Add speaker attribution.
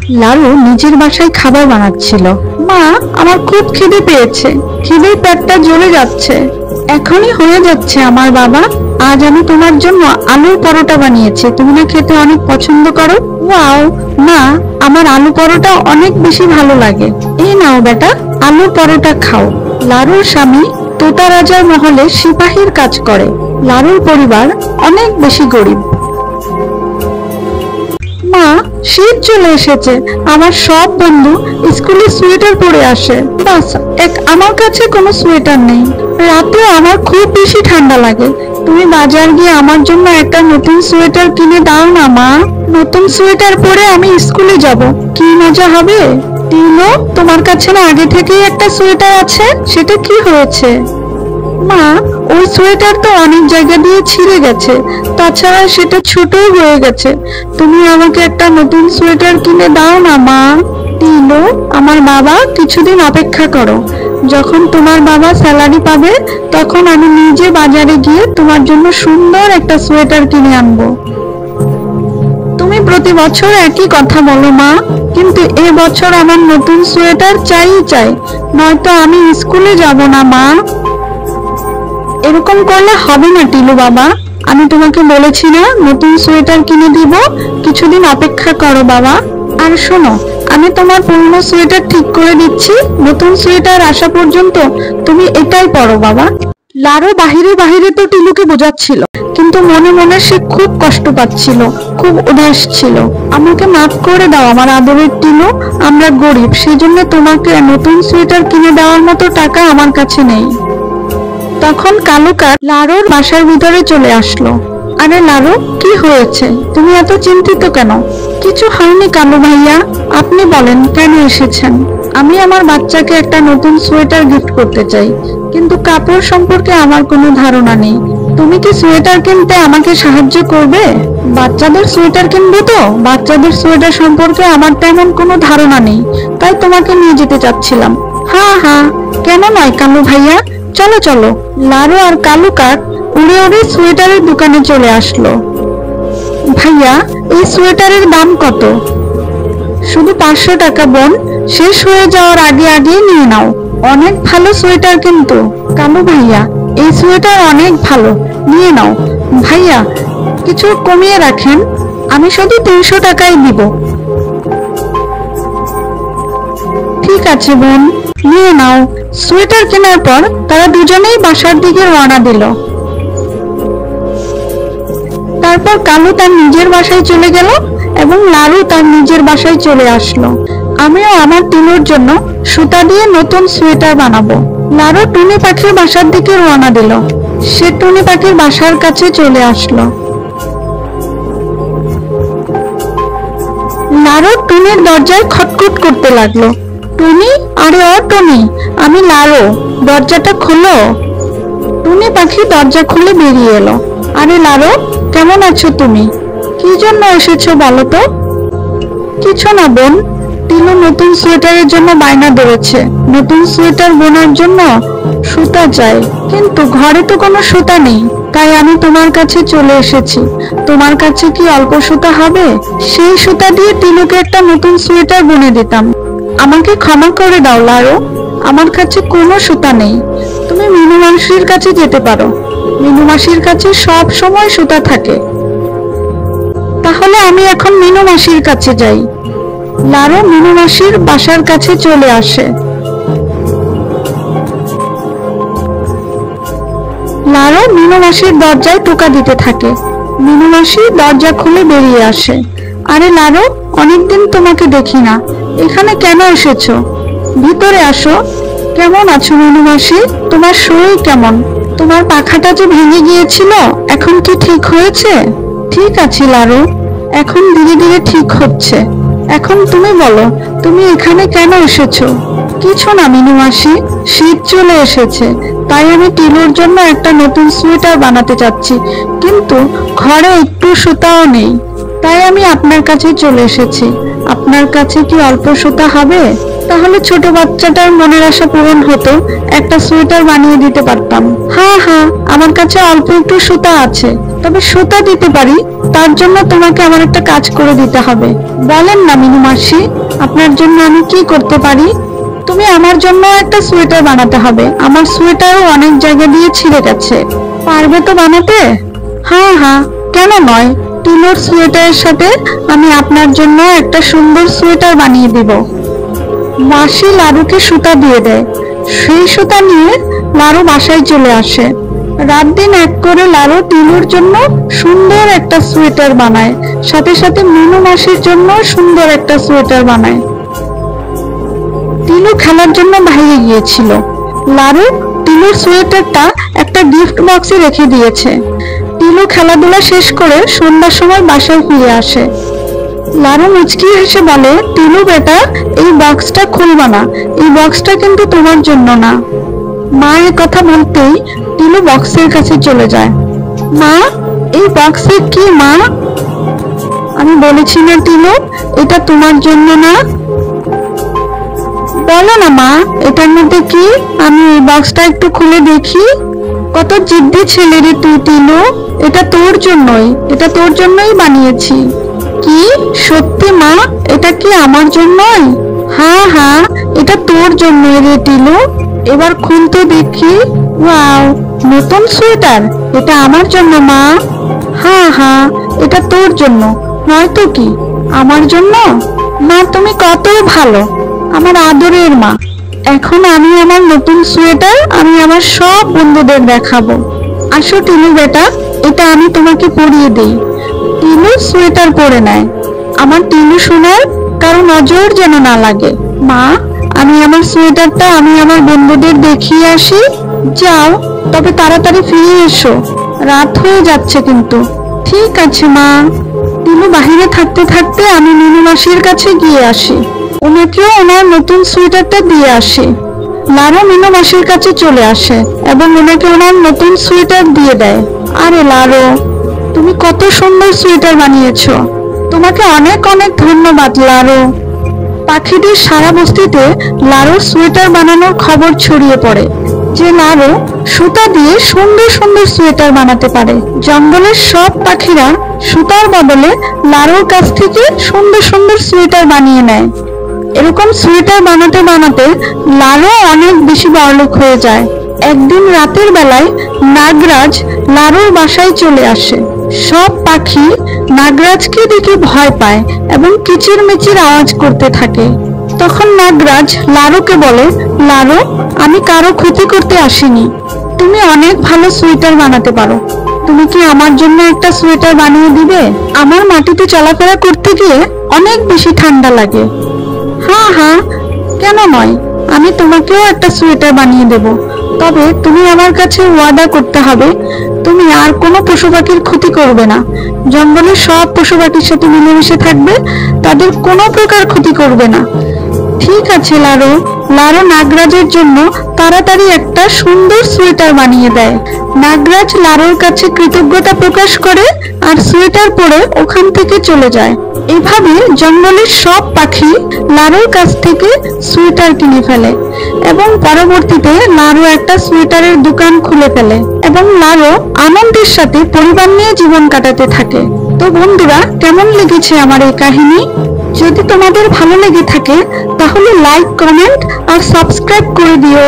Speaker 1: লালু নিজের বাসায় খাবার বানাচ্ছিল। মা, আমার খুব খিদে পেয়েছে, খিদেই পেটটা জ্বলে যাচ্ছে। এখনই হয়ে যাচ্ছে আমার বাবা। আজ আমি তোমার জন্য আলুর পরোটা বানিয়েছি, তুমি না খেতে অনেক পছন্দ করো। ওয়াও মা, আমার আলু পরোটা অনেক বেশি ভালো লাগে। এই নাও বেটা, আলুর পরোটা খাও। লালুর স্বামী তোতা রাজার মহলে সিপাহীর কাজ করে। লালুর পরিবার অনেক বেশি গরিব। মা, শীত চলে এসেছে, আমার সব বন্ধু স্কুলে সোয়েটার পরে আসে, বাস আমার কাছে কোনো সোয়েটার নেই। রাতেও আমার খুব বেশি ঠান্ডা লাগে। তুমি বাজার গিয়ে আমার জন্য একটা নতুন সোয়েটার কিনে দাও না মা। নতুন সোয়েটার পরে আমি স্কুলে যাব, কি মজা হবে। টিনো, তোমার কাছে না আগে থেকেই একটা সোয়েটার আছে, সেটা কি হয়েছে? মা, ওই সোয়েটার তো অনেক জায়গা দিয়ে ছিঁড়ে গেছে, তাছাড়া সেটা ছোটও হয়ে গেছে। তুমি আমাকে একটা নতুন সোয়েটার কিনে দাও না মা। টিনো, আমার বাবা কিছুদিন অপেক্ষা করো। যখন তোমার বাবা স্যালারি পাবে তখন আমি নিজে বাজারে গিয়ে তোমার জন্য সুন্দর একটা সোয়েটার কিনে আনবো। তুমি প্রতি বছর একই কথা বলো মা, কিন্তু এবছর আমার নতুন সোয়েটার চাই, নয়তো আমি স্কুলে যাব না মা। এরকম করলে হবে না টিলু বাবা, আমি তোমাকে বলেছি না নতুন সোয়েটার কিনে দিব, কিছুদিন অপেক্ষা করো বাবা। আর শোনো, আমি তোমার পুরনো সোয়েটার ঠিক করে দিচ্ছি, নতুন সোয়েটার আসা পর্যন্ত তুমি এটাই পরো বাবা। লারু বাহিরে বাহিরে তো টিলুকে বোঝাচ্ছিল, কিন্তু মনে মনে সে খুব কষ্ট পাচ্ছিল, খুব উদাস ছিল। আমাকে মাফ করে দাও আমার আদরের টিলু, আমরা গরিব, সেই জন্য তোমাকে নতুন সোয়েটার কিনে দেওয়ার মতো টাকা আমার কাছে নেই। তখন কালু কাক লারুর বাসার ভিতরে চলে আসলো। আরে লারু, কি হয়েছে? তুমি এত চিন্তিত কেন? কিছু হয়নি কালু ভাইয়া, আপনি বলেন কেন এসেছেন? আমি আমার বাচ্চাকে একটা নতুন সোয়েটার গিফট করতে চাই, কিন্তু কাপড় সম্পর্কে আমার কোনো ধারণা নেই। তুমি কি সোয়েটার কিনতে আমাকে সাহায্য করবে? বাচ্চাদের সোয়েটার কিনবো তো, বাচ্চাদের সোয়েটার সম্পর্কে আমার তেমন কোনো ধারণা নেই, তাই তোমাকে নিয়ে যেতে চাচ্ছিলাম। হ্যাঁ হ্যাঁ, কেন নয় কালু ভাইয়া, চলো চলো। লারু আর কালু কাক উড়ে উড়ে সোয়েটারের দোকানে চলে আসলো। ভাইয়া, এই সোয়েটারের দাম কত? শুধু 500 টাকা বোন, শেষ হয়ে যাওয়ার আগে আগে নিয়ে নাও। অনেক ভালো সোয়েটার কিন্তু কালু ভাইয়া, এই সোয়েটার অনেক ভালো, নিয়ে নাও। ভাইয়া, কিছু কমিয়ে রাখেন, আমি শুধু 300 টাকাই দিব। ঠিক আছে বোন, নিয়ে নাও। সোয়েটার কেনার পর তারা দুজনেই বাসার দিকে রওনা দিল। তারপর কালু তার নিজের বাসায় চলে গেল এবং লারু তার নিজের বাসায় চলে আসলো। আমিও আমার টিনুর জন্য সুতা দিয়ে নতুন সোয়েটার বানাবো। লারু টুনি পাখির বাসার দিকে রওনা দিল। সে টুনি পাখির বাসার কাছে চলে আসলো। লারু টুনির দরজায় খটখট করতে লাগলো। টুনি, আরে ও টুনি, আমি লারু, দরজাটা খোলো। টুনি পাখি দরজা খুলে বেরিয়ে এলো। আরে লারু, কেমন আছো তুমি? কি জন্য এসেছো বলো তো? কিছু না বোন, টিনু নতুন সোয়েটারের জন্য বায়না ধরেছে। নতুন সোয়েটার বোনার জন্য সুতা চাই, কিন্তু ঘরে তো কোনো সুতা নেই, তাই আমি তোমার কাছে চলে এসেছি। তোমার কাছে কি অল্প সুতা হবে? সেই সুতা দিয়ে টিনুকে একটা নতুন সোয়েটার বুনে দিতাম। আমাকে ক্ষমা করে দাও লারু, আমার কাছে কোনো সুতা নেই। তুমি মিনু মাসির কাছে যেতে পারো, মিনু মাসির কাছে সব সময় সুতা থাকে। তাহলে আমি এখন মিনু মাসির কাছে যাই। লারু মিনু মাসির বাসার কাছে চলে আসে। লারু মিনু মাসির দরজায় টোকা দিতে থাকে। মিনু মাসি দরজা খুলে বেরিয়ে আসে। আরে লারু, অনেকদিন তোমাকে দেখি না, এখানে কেন এসেছো? ভিতরে আসো। কেমন আছো মিনু মাসি? তোমার শরীর কেমন? তোমার পাখাটা যে ভেঙে গিয়েছিল, এখন কি ঠিক হয়েছে? ঠিক আছে লারু, এখন ধীরে ধীরে ঠিক হচ্ছে। এখন তুমি বলো, তুমি এখানে কেন এসেছো? কিছু না মিনু মাসি, শীত চলে এসেছে, তাই আমি টিনুর জন্য একটা নতুন সোয়েটার বানাতে চাচ্ছি, কিন্তু ঘরে একটু সুতাও নেই, তাই আমি আপনার কাছে চলে এসেছি। আপনার কাছে কি অল্প সুতা হবে? তাহলে ছোট বাচ্চাটার মনের আশা পূরণ হতো, একটা সোয়েটার বানিয়ে দিতে পারতাম। হ্যাঁ হ্যাঁ, আমার কাছে অল্প একটু সুতা আছে, তবে সুতা দিতে পারি, তার জন্য তোমাকে আমার একটা কাজ করে দিতে হবে। বলেন না মিনু মাসি, আপনার জন্য আমি কি করতে পারি? তুমি আমার জন্য একটা সোয়েটার বানাতে হবে। আমার সোয়েটারও অনেক জায়গা দিয়ে ছিঁড়ে গেছে। পারবে তো বানাতে? হ্যাঁ হ্যাঁ, কেন নয়। টিনুর সোয়েটারের সাথে আমি আপনার জন্য একটা সুন্দর সোয়েটার বানিয়ে দিব। মাসি লারুকে সুতা দিয়ে দেয়। সেই সুতা নিয়ে লারু বাসায় চলে আসে। রাত দিন এক করে লারু টিনুর জন্য সুন্দর একটা সোয়েটার বানায়, সাথে সাথে মিনু মাসির জন্য সুন্দর একটা সোয়েটার বানায়। টিনু খেলার জন্য বাইরে গিয়েছিল। লারু টিনুর সোয়েটারটা একটা গিফট বক্সে রেখে দিয়েছে। টিনু খেলাধুলা শেষ করে সন্ধ্যার সময় বাসায় ফিরে আসে। লারু মুচকি হেসে বলে, টিনু বেটা, এই বক্সটা খুলবা না, এই বক্সটা কিন্তু তোমার জন্য না। মা এ কথা বলতেই টিনু বক্সের কাছে চলে যায়। মা, এই বক্সে কি মা? আমি বলেছি না টিনু, এটা তোমার জন্য না। বলো না মা, এটার মধ্যে কি? আমি এই বক্সটা একটু খুলে দেখি। কত জিদ্দি ছেলে রে তুই টিনু, এটা তোর জন্যই, এটা তোর জন্যই বানিয়েছি। কি সত্যি মা? এটা কি আমার জন্যই? হ্যাঁ হ্যাঁ, এটা তোর জন্যই রে টিনু। এবার খুলতে দেখি। ওয়াও, নতুন সোয়েটার। এটা আমার জন্য মা। হ্যাঁ হ্যাঁ, এটা তোর জন্য, নয়তো কি আমার জন্য। মা তুমি কত ভালো, আমার আদরের মা। এখন আমি আমার নতুন সোয়েটার আমি আমার সব বন্ধুদের দেখাবো। আসো টিনু বেটা, এটা আমি তোমাকে পরিয়ে দেই। টিনু সোয়েটার পরে নেয়। আমার টিনু সোনার কারো নজর যেন না লাগে। মা, আমি আমার সোয়েটারটা আমি আমার বন্ধুদের দেখিয়ে আসি। যাও, তবে তাড়াতাড়ি ফিরে এসো, রাত হয়ে যাচ্ছে কিন্তু। ঠিক আছে মা। টিনু বাহিরে থাকতে থাকতে আমি মিনু মাসির কাছে গিয়ে আসি, ওনাকেও ওনার নতুন সোয়েটারটা দিয়ে আসি। লারু মিনু মাসির কাছে চলে আসে এবং ওনাকে ওনার নতুন সোয়েটার দিয়ে দেয়। আরে লারু, তুমি কত সুন্দর সোয়েটার বানিয়েছো, তোমাকে অনেক অনেক ধন্যবাদ লারু। পাখিদের সারা বস্তিতে লারুর সোয়েটার বানানোর খবর ছড়িয়ে পড়ে যে লারু সুতা দিয়ে সুন্দর সুন্দর সোয়েটার বানাতে পারে। জঙ্গলের সব পাখিরা সুতার বদলে লারুর কাছ থেকে সুন্দর সুন্দর সোয়েটার বানিয়ে নেয়। এরকম সোয়েটার বানাতে বানাতে লারু অনেক বেশি বড়লোক হয়ে যায়। একদিন রাতের বেলায় নাগরাজ লারুর বাসায় চলে আসে। সব পাখি নাগরাজকে দেখে ভয় পায় এবং কিচিরমিচির আওয়াজ করতে থাকে। তখন নাগরাজ লারুকে বলে, লারু, আমি কারো ক্ষতি করতে আসিনি, তুমি অনেক ভালো সোয়েটার বানাতে পারো, তুমি কি আমার জন্য একটা সোয়েটার বানিয়ে দিবে? আমার মাটিতে চলাফেরা করতে গিয়ে অনেক বেশি ঠান্ডা লাগে। হ্যাঁ হ্যাঁ, কেন নয়, আমি তোমাকেও একটা সোয়েটার বানিয়ে দেব, তবে তুমি আমার কাছে ওয়াদা করতে হবে তুমি আর কোনো পশু পাখির ক্ষতি করবে না, জঙ্গলের সব পশু পাখির সাথে মিলেমিশে থাকবে, তাদের কোনো প্রকার ক্ষতি করবে না। ঠিক আছে লারু। লারু নাগরাজের জন্য তাড়াতাড়ি একটা সুন্দর সোয়েটার বানিয়ে দেয়। নাগরাজ লারুর কাছে কৃতজ্ঞতা প্রকাশ করে আর সোয়েটার পরে ওখান থেকে চলে যায়। এভাবে জঙ্গলের সব পাখি লারুর কাছ থেকে সোয়েটার কিনে ফেলে এবং পরবর্তীতে লারু একটা সোয়েটারের দোকান খুলে ফেলে এবং লারু আনন্দের সাথে পরিবার নিয়ে জীবন কাটাতে থাকে। তো বন্ধুরা, কেমন লেগেছে আমার এই কাহিনী? যদি তোমাদের ভালো লেগে থাকে তাহলে লাইক, কমেন্ট আর সাবস্ক্রাইব করে দিও।